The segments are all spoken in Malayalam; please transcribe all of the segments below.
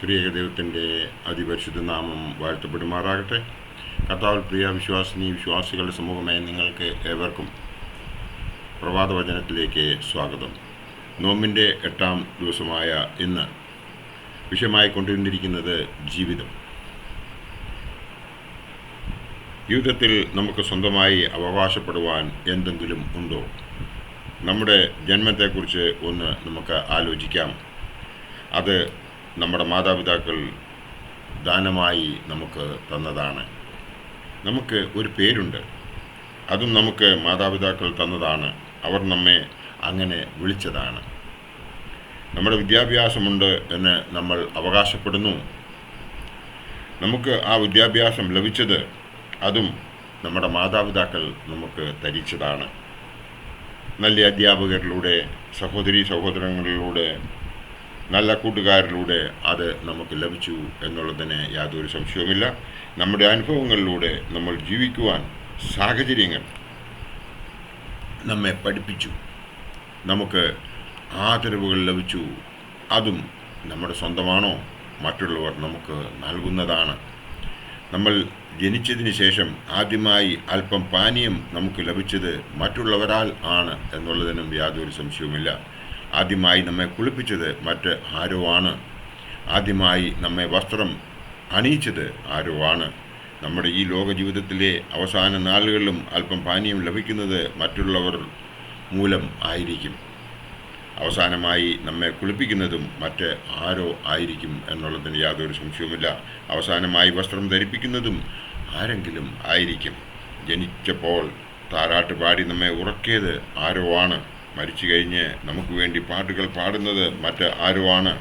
ത്രിയേക ദൈവത്തിൻ്റെ അതിപരിശുദ്ധ നാമം വാഴ്ത്തപ്പെടുമാറാകട്ടെ. കർത്താവിൽ പ്രിയ വിശ്വാസികളുടെ സമൂഹമായ നിങ്ങൾക്ക് ഏവർക്കും പ്രഭാതവചനത്തിലേക്ക് സ്വാഗതം. നോമ്പിൻ്റെ 8-ാം ദിവസമായ ഇന്ന് വിഷയമായി കൊണ്ടുവന്നിരിക്കുന്നത് ജീവിതം. ജീവിതത്തിൽ നമുക്ക് സ്വന്തമായി അവകാശപ്പെടുവാൻ എന്തെങ്കിലും ഉണ്ടോ? നമ്മുടെ ജന്മത്തെക്കുറിച്ച് ഒന്ന് നമുക്ക് ആലോചിക്കാം. അത് നമ്മുടെ മാതാപിതാക്കൾ ദാനമായി നമുക്ക് തന്നതാണ്. നമുക്ക് ഒരു പേരുണ്ട്, അതും നമുക്ക് മാതാപിതാക്കൾ തന്നതാണ്. അവർ നമ്മെ അങ്ങനെ വിളിച്ചതാണ്. നമ്മുടെ വിദ്യാഭ്യാസമുണ്ട് എന്ന് നമ്മൾ അവകാശപ്പെടുന്നു. നമുക്ക് ആ വിദ്യാഭ്യാസം ലഭിച്ചത് അതും നമ്മുടെ മാതാപിതാക്കൾ നമുക്ക് തരിച്ചതാണ്. നല്ല അധ്യാപകരിലൂടെ, സഹോദരങ്ങളിലൂടെ, നല്ല കൂട്ടുകാരിലൂടെ അത് നമുക്ക് ലഭിച്ചു എന്നുള്ളതിന് യാതൊരു സംശയവുമില്ല. നമ്മുടെ അനുഭവങ്ങളിലൂടെ നമ്മൾ ജീവിക്കുവാൻ സാഹചര്യങ്ങൾ നമ്മെ പഠിപ്പിച്ചു. നമുക്ക് ആദരവുകൾ ലഭിച്ചു. അതും നമ്മുടെ സ്വന്തമാണോ? മറ്റുള്ളവർ നമുക്ക് നൽകുന്നതാണ്. നമ്മൾ ജനിച്ചതിന് ശേഷം ആദ്യമായി അല്പം പാനീയം നമുക്ക് ലഭിച്ചത് മറ്റുള്ളവരാൽ ആണ് എന്നുള്ളതിനും യാതൊരു സംശയവുമില്ല. ആദ്യമായി നമ്മെ കുളിപ്പിച്ചത് മറ്റ് ആരോ ആണ്. ആദ്യമായി നമ്മെ വസ്ത്രം അണിയിച്ചത് ആരോ ആണ്. നമ്മുടെ ഈ ലോക ജീവിതത്തിലെ അവസാന നാളുകളിലും അല്പം പാനീയം ലഭിക്കുന്നത് മറ്റുള്ളവർ മൂലം ആയിരിക്കും. അവസാനമായി നമ്മെ കുളിപ്പിക്കുന്നതും മറ്റ് ആരോ ആയിരിക്കും എന്നുള്ളതിന് യാതൊരു സംശയവുമില്ല. അവസാനമായി വസ്ത്രം ധരിപ്പിക്കുന്നതും ആരെങ്കിലും ആയിരിക്കും. ജനിച്ചപ്പോൾ താരാട്ട് പാടി നമ്മെ ഉറക്കിയത് ആരോ ആണ്. മരിച്ചു കഴിഞ്ഞ് നമുക്ക് വേണ്ടി പാട്ടുകൾ പാടുന്നത് മറ്റ് ആരോ ആണ്.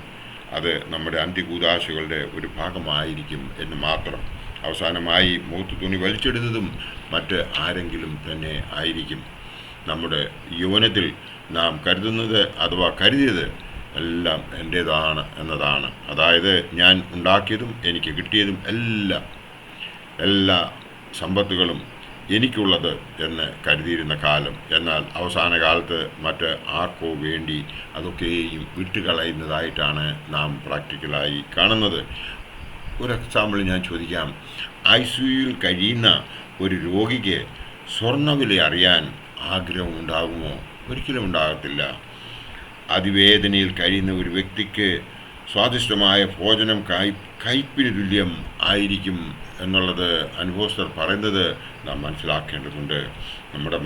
അത് നമ്മുടെ അന്ത്യകൂദാശകളുടെ ഒരു ഭാഗമായിരിക്കും എന്ന് മാത്രം. അവസാനമായി മൂത്ത് തുണി വലിച്ചെടുത്തതും മറ്റ് ആരെങ്കിലും തന്നെ ആയിരിക്കും. നമ്മുടെ യൗവനത്തിൽ നാം കരുതുന്നത് അഥവാ കരുതിയത് എല്ലാം എൻ്റേതാണ് എന്നതാണ്. അതായത് ഞാൻ ഉണ്ടാക്കിയതും എനിക്ക് കിട്ടിയതും എല്ലാ സമ്പത്തുകളും എനിക്കുള്ളത് എന്ന് കരുതിയിരുന്ന കാലം. എന്നാൽ അവസാന കാലത്ത് മറ്റ് ആർക്കോ വേണ്ടി അതൊക്കെയും വിട്ടുകളയുന്നതായിട്ടാണ് നാം പ്രാക്ടിക്കലായി കാണുന്നത്. ഒരു എക്സാമ്പിൾ ഞാൻ ചോദിക്കാം. ICUയിൽ കഴിയുന്ന ഒരു രോഗിക്ക് സ്വർണ്ണവില അറിയാൻ ആഗ്രഹം ഉണ്ടാകുമോ? ഒരിക്കലും ഉണ്ടാകത്തില്ല. അതിവേദനയിൽ കഴിയുന്ന ഒരു വ്യക്തിക്ക് സ്വാദിഷ്ടമായ ഭോജനം കയ്പിന് തുല്യം ആയിരിക്കും എന്നുള്ളത് അനുഭവസ്ഥർ പറയുന്നത് നാം മനസ്സിലാക്കേണ്ടതുണ്ട്. നമ്മുടെ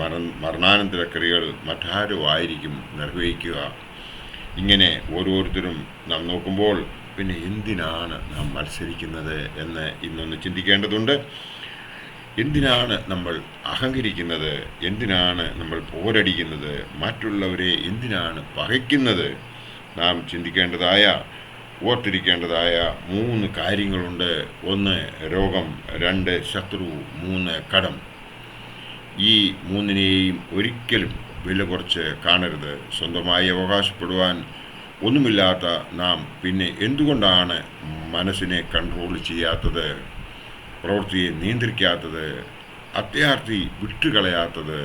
മരണാനന്തര ക്രിയകൾ മറ്റാരോ ആയിരിക്കും നിർവഹിക്കുക. ഇങ്ങനെ ഓരോരുത്തരും നാം നോക്കുമ്പോൾ പിന്നെ എന്തിനാണ് നാം മത്സരിക്കുന്നത് എന്ന് ഇന്നൊന്ന് ചിന്തിക്കേണ്ടതുണ്ട്. എന്തിനാണ് നമ്മൾ അഹങ്കരിക്കുന്നത്? എന്തിനാണ് നമ്മൾ പോരടിക്കുന്നത്? മറ്റുള്ളവരെ എന്തിനാണ് പകയ്ക്കുന്നത്? നാം ഓർത്തിരിക്കേണ്ടതായ 3 കാര്യങ്ങളുണ്ട്. 1 രോഗം, 2 ശത്രു, 3 കടം. ഈ 3നെയും ഒരിക്കലും വില കുറച്ച് കാണരുത്. സ്വന്തമായി അവകാശപ്പെടുവാൻ ഒന്നുമില്ലാത്ത നാം പിന്നെ എന്തുകൊണ്ടാണ് മനസ്സിനെ കൺട്രോൾ ചെയ്യാത്തത്, പ്രവൃത്തിയെ നിയന്ത്രിക്കാത്തത്, അത്യാർത്ഥി വിട്ടുകളയാത്തത്?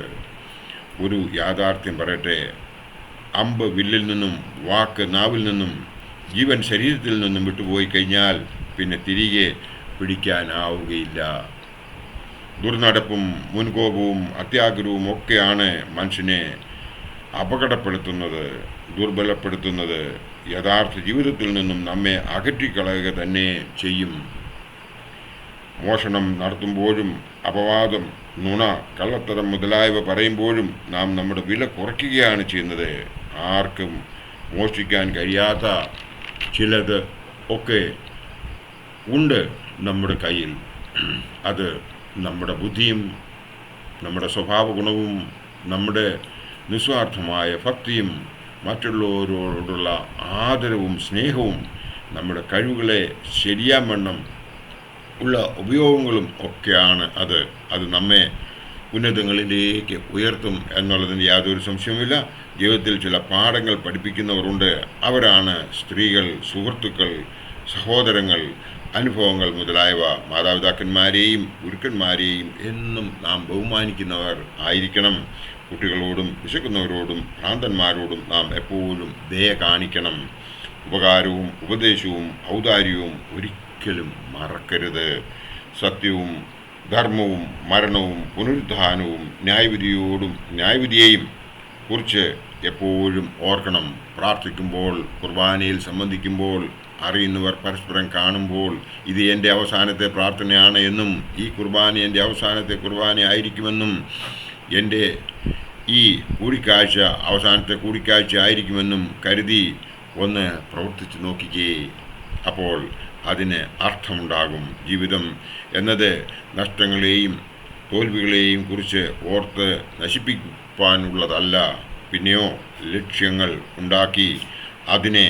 ഒരു യാഥാർത്ഥ്യം പറയട്ടെ. അമ്പ് വില്ലിൽ നിന്നും, വാക്ക് നാവിൽ നിന്നും, ജീവൻ ശരീരത്തിൽ നിന്നും വിട്ടുപോയി കഴിഞ്ഞാൽ പിന്നെ തിരികെ പിടിക്കാനാവുകയില്ല. ദുർനടപ്പും മുൻകോപവും അത്യാഗ്രഹവും ഒക്കെയാണ് മനുഷ്യനെ അപകടപ്പെടുത്തുന്നത്, ദുർബലപ്പെടുത്തുന്നത്. യഥാർത്ഥ ജീവിതത്തിൽ നിന്നും നമ്മെ അകറ്റിക്കളയുക തന്നെ ചെയ്യും. മോഷണം നടത്തുമ്പോഴും, അപവാദം, നുണ, കള്ളത്തരം മുതലായവ പറയുമ്പോഴും നാം നമ്മുടെ വില കുറയ്ക്കുകയാണ് ചെയ്യുന്നത്. ആർക്കും മോഷ്ടിക്കാൻ കഴിയാത്ത ചിലത് ഒക്കെ ഉണ്ട് നമ്മുടെ കയ്യിൽ. അത് നമ്മുടെ ബുദ്ധിയും, നമ്മുടെ സ്വഭാവ ഗുണവും, നമ്മുടെ നിസ്വാർത്ഥമായ ഭക്തിയും, മറ്റുള്ളവരോടുള്ള ആദരവും സ്നേഹവും, നമ്മുടെ കഴിവുകളെ ശരിയാവണ്ണം ഉള്ള ഉപയോഗങ്ങളും ഒക്കെയാണ് അത് നമ്മെ ഉന്നതങ്ങളിലേക്ക് ഉയർത്തും എന്നുള്ളതിന് യാതൊരു സംശയവുമില്ല. ജീവിതത്തിൽ ചില പാഠങ്ങൾ പഠിപ്പിക്കുന്നവരുണ്ട്. അവരാണ് സ്ത്രീകൾ, സുഹൃത്തുക്കൾ, സഹോദരങ്ങൾ, അനുഭവങ്ങൾ മുതലായവ. മാതാപിതാക്കന്മാരെയും ഗുരുക്കന്മാരെയും എന്നും നാം ബഹുമാനിക്കുന്നവർ ആയിരിക്കണം. കുട്ടികളോടും വിശക്കുന്നവരോടും ഭ്രാന്തന്മാരോടും നാം എപ്പോഴും ദയ കാണിക്കണം. ഉപകാരവും ഉപദേശവും ഔദാര്യവും ഒരിക്കലും മറക്കരുത്. സത്യവും ധർമ്മവും മരണവും പുനരുത്ഥാനവും ന്യായവിധിയെയും കുറിച്ച് എപ്പോഴും ഓർക്കണം. പ്രാർത്ഥിക്കുമ്പോൾ, കുർബാനയിൽ സംബന്ധിക്കുമ്പോൾ, അറിയുന്നവർ പരസ്പരം കാണുമ്പോൾ ഇത് എൻ്റെ അവസാനത്തെ പ്രാർത്ഥനയാണ് എന്നും ഈ കുർബാന എൻ്റെ അവസാനത്തെ കുർബാന ആയിരിക്കുമെന്നും എൻ്റെ ഈ കൂടിക്കാഴ്ച അവസാനത്തെ കൂടിക്കാഴ്ച ആയിരിക്കുമെന്നും കരുതി ഒന്ന് പ്രവർത്തിച്ചു നോക്കിക്കേ. അപ്പോൾ അതിന് അർത്ഥമുണ്ടാകും. ജീവിതം എന്നത് നഷ്ടങ്ങളെയും തോൽവികളെയും കുറിച്ച് ഓർത്ത് നശിപ്പിക്കാനുള്ളതല്ല, പിന്നെയോ ലക്ഷ്യങ്ങൾ ഉണ്ടാക്കി അതിനെ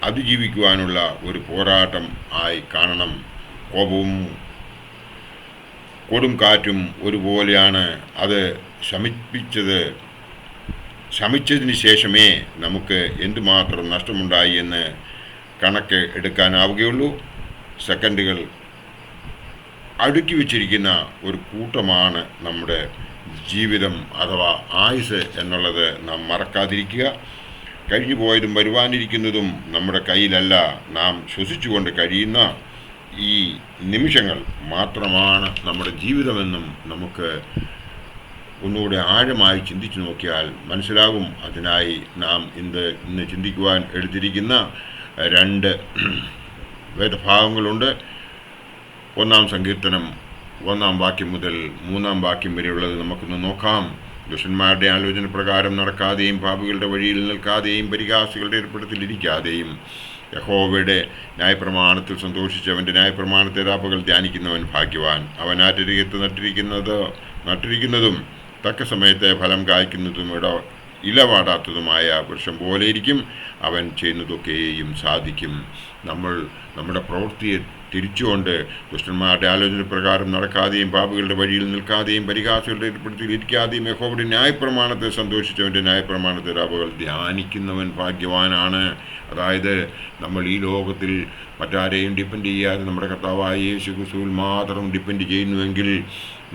അതിജീവിക്കുവാനുള്ള ഒരു പോരാട്ടം ആയി കാണണം. കോപവും കൊടും കാറ്റും ഒരുപോലെയാണ്. അത് ശമിച്ചതിന് ശേഷമേ നമുക്ക് എന്തുമാത്രം നഷ്ടമുണ്ടായി എന്ന് കണക്ക് എടുക്കാനാവുകയുള്ളൂ. സെക്കൻഡുകൾ അടുക്കി വച്ചിരിക്കുന്ന ഒരു കൂട്ടമാണ് നമ്മുടെ ജീവിതം അഥവാ ആയുസ് എന്നുള്ളത് നാം മറക്കാതിരിക്കുക. കഴിഞ്ഞു പോയതും വരുവാനിരിക്കുന്നതും നമ്മുടെ കയ്യിലല്ല. നാം ശ്വസിച്ചുകൊണ്ട് കഴിയുന്ന ഈ നിമിഷങ്ങൾ മാത്രമാണ് നമ്മുടെ ജീവിതമെന്നും നമുക്ക് ഒന്നുകൂടെ ആഴമായി ചിന്തിച്ചു നോക്കിയാൽ മനസ്സിലാകും. അതിനായി നാം ഇന്ന് ചിന്തിക്കുവാൻ എടുത്തിരിക്കുന്ന 2 വേദഭാഗങ്ങളുണ്ട്. 1-ാം സങ്കീർത്തനം 1-ാം വാക്യം മുതൽ 3-ാം വാക്യം വരെയുള്ളത് നമുക്കൊന്ന് നോക്കാം. ദുഷ്ടന്മാരുടെ ആലോചന പ്രകാരം നടക്കാതെയും പാപികളുടെ വഴിയിൽ നിൽക്കാതെയും പരിഹാസികളുടെ ഏർപ്പെടുത്തിലിരിക്കാതെയും യഹോവയുടെ ന്യായപ്രമാണത്തിൽ സന്തോഷിച്ച് അവൻ്റെ ന്യായപ്രമാണത്തെ രാപ്പകൽ ധ്യാനിക്കുന്നവൻ ഭാഗ്യവാൻ. അവൻ ആറ്റരികത്ത് നട്ടിരിക്കുന്നതും തക്ക സമയത്തെ ഫലം കായ്ക്കുന്നതും ഇലവാടാത്തതുമായ വൃക്ഷം പോലെയിരിക്കും. അവൻ ചെയ്യുന്നതൊക്കെയും സാധിക്കും. നമ്മുടെ പ്രവൃത്തിയെ തിരിച്ചുകൊണ്ട് ദുഷ്ടന്മാരുടെ ആലോചന പ്രകാരം നടക്കാതെയും പാപികളുടെ വഴിയിൽ നിൽക്കാതെയും പരിഹാസികളുടെ ഏർപ്പെടുത്തിയിലിരിക്കാതെയും യഹോവയുടെ ന്യായപ്രമാണത്തെ സന്തോഷിച്ചവൻ്റെ ന്യായപ്രമാണത്തെ രാപ്പകൽ ധ്യാനിക്കുന്നവൻ ഭാഗ്യവാനാണ്. അതായത് നമ്മൾ ഈ ലോകത്തിൽ മറ്റാരെയും ഡിപ്പെൻഡ് ചെയ്യാതെ നമ്മുടെ കർത്താവായ യേശു ക്രിസ്തുവിൽ മാത്രം ഡിപ്പെൻഡ് ചെയ്യുന്നുവെങ്കിൽ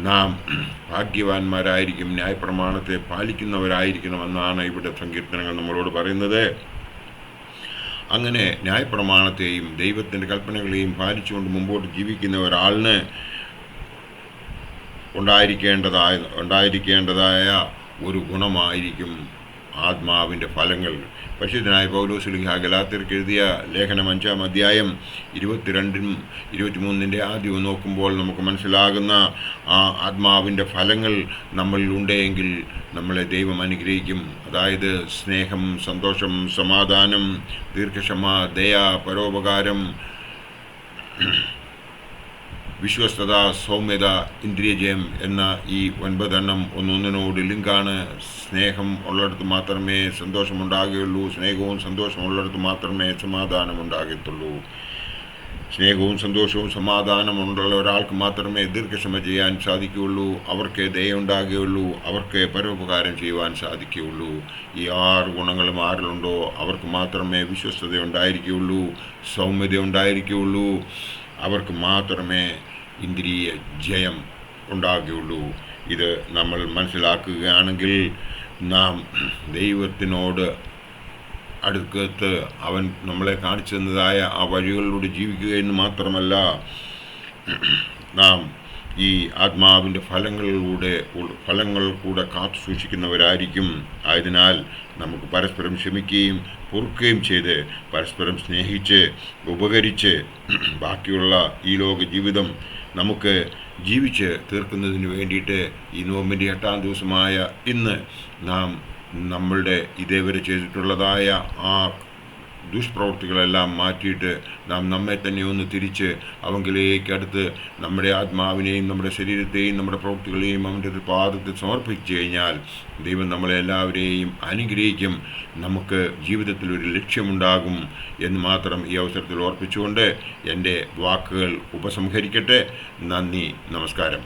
നാം ഭാഗ്യവാന്മാരായിരിക്കും, ന്യായപ്രമാണത്തെ പാലിക്കുന്നവരായിരിക്കണമെന്നാണ് ഇവിടെ സങ്കീർത്തനങ്ങൾ നമ്മളോട് പറയുന്നത്. അങ്ങനെ ന്യായപ്രമാണത്തെയും ദൈവത്തിൻ്റെ കൽപ്പനകളെയും പാലിച്ചുകൊണ്ട് മുമ്പോട്ട് ജീവിക്കുന്ന ഒരാളിന് ഉണ്ടായിരിക്കേണ്ടതായ ഒരു ഗുണമായിരിക്കും ആത്മാവിൻ്റെ ഫലങ്ങൾ. പരിശുദ്ധനായ പൗലോസ് ശ്ലീഹ ഗലാത്യർക്ക് എഴുതിയ ലേഖനം 5-ാം അധ്യായം 22-നും 23-ന്റെ ആദ്യവും നോക്കുമ്പോൾ നമുക്ക് മനസ്സിലാകുന്ന ആ ആത്മാവിൻ്റെ ഫലങ്ങൾ നമ്മളിൽ ഉണ്ടെങ്കിൽ നമ്മളെ ദൈവം അനുഗ്രഹിക്കും. അതായത് സ്നേഹം, സന്തോഷം, സമാധാനം, ദീർഘക്ഷമ, ദയ, പരോപകാരം, വിശ്വസ്തത, സൗമ്യത, ഇന്ദ്രിയജയം എന്ന ഈ 9 എണ്ണം ഒന്നൊന്നിനോട് ലിങ്കാണ്. സ്നേഹം ഉള്ളിടത്ത് മാത്രമേ സന്തോഷമുണ്ടാകുകയുള്ളൂ. സ്നേഹവും സന്തോഷമുള്ളിടത്ത് മാത്രമേ സമാധാനമുണ്ടാകത്തുള്ളൂ. സ്നേഹവും സന്തോഷവും സമാധാനമുള്ള ഒരാൾക്ക് മാത്രമേ ദീർഘക്ഷമ ചെയ്യാൻ സാധിക്കുകയുള്ളൂ. അവർക്ക് ദയുണ്ടാകുകയുള്ളൂ. അവർക്ക് പരോപകാരം ചെയ്യുവാൻ സാധിക്കുകയുള്ളൂ. ഈ 6 ഗുണങ്ങളും ആരിലുണ്ടോ അവർക്ക് മാത്രമേ വിശ്വസ്തത ഉണ്ടായിരിക്കുകയുള്ളൂ, സൗമ്യത ഉണ്ടായിരിക്കുകയുള്ളൂ. അവർക്ക് മാത്രമേ ഇന്ദ്രിയ ജയം ഉണ്ടാകുകയുള്ളൂ. ഇത് നമ്മൾ മനസ്സിലാക്കുകയാണെങ്കിൽ നാം ദൈവത്തിനോട് അടുക്കത്ത് അവൻ നമ്മളെ കാണിച്ചു തന്നതായ ആ വഴികളിലൂടെ ജീവിക്കുക എന്ന് മാത്രമല്ല, നാം ഈ ആത്മാവിൻ്റെ ഫലങ്ങൾ കൂടെ കാത്തു സൂക്ഷിക്കുന്നവരായിരിക്കും. ആയതിനാൽ നമുക്ക് പരസ്പരം ക്ഷമിക്കുകയും പൊറുക്കുകയും ചെയ്ത് പരസ്പരം സ്നേഹിച്ച് ഉപകരിച്ച് ബാക്കിയുള്ള ഈ ലോക ജീവിതം നമുക്ക് ജീവിച്ച് തീർക്കുന്നതിന് വേണ്ടിയിട്ട് ഈ നോമ്പിൻ്റെ 8-ാം ദിവസമായ ഇന്ന് നാം നമ്മളുടെ ഇതേവരെ ചെയ്തിട്ടുള്ളതായ ആ ദുഷ്പ്രവൃത്തികളെല്ലാം മാറ്റിയിട്ട് നാം നമ്മെ തന്നെ ഒന്ന് തിരിച്ച് അവങ്കിലേക്ക് അടുത്ത് നമ്മുടെ ആത്മാവിനെയും നമ്മുടെ ശരീരത്തെയും നമ്മുടെ പ്രവൃത്തികളെയും അവൻ്റെ പാദത്തിൽ സമർപ്പിച്ചു കഴിഞ്ഞാൽ ദൈവം നമ്മളെ എല്ലാവരെയും അനുഗ്രഹിക്കും. നമുക്ക് ജീവിതത്തിൽ ഒരു ലക്ഷ്യമുണ്ടാകും എന്ന് മാത്രം ഈ അവസരത്തിൽ ഓർപ്പിച്ചുകൊണ്ട് എൻ്റെ വാക്കുകൾ ഉപസംഹരിക്കട്ടെ. നന്ദി, നമസ്കാരം.